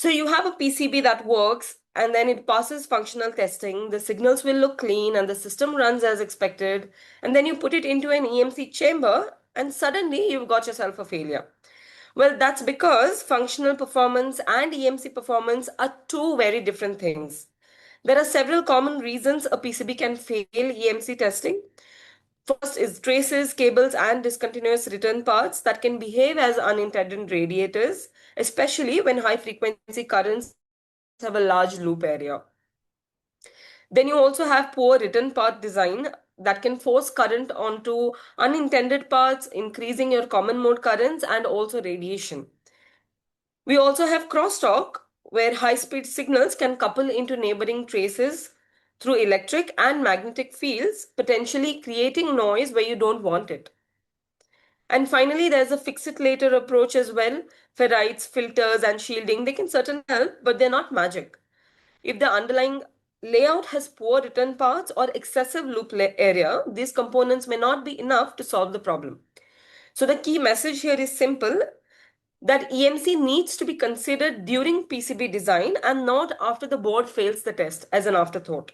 So you have a PCB that works and then it passes functional testing. The signals will look clean and the system runs as expected. And then you put it into an EMC chamber and suddenly you've got yourself a failure. Well, that's because functional performance and EMC performance are two very different things. There are several common reasons a PCB can fail EMC testing. First is traces, cables, and discontinuous return paths that can behave as unintended radiators, especially when high frequency currents have a large loop area. Then you also have poor return path design that can force current onto unintended paths, increasing your common mode currents and also radiation. We also have crosstalk, where high speed signals can couple into neighboring traces through electric and magnetic fields, potentially creating noise where you don't want it. And finally, there's a fix it later approach as well. Ferrites, filters, and shielding, they can certainly help, but they're not magic. If the underlying layout has poor return paths or excessive loop area, these components may not be enough to solve the problem. So the key message here is simple, that EMC needs to be considered during PCB design and not after the board fails the test as an afterthought.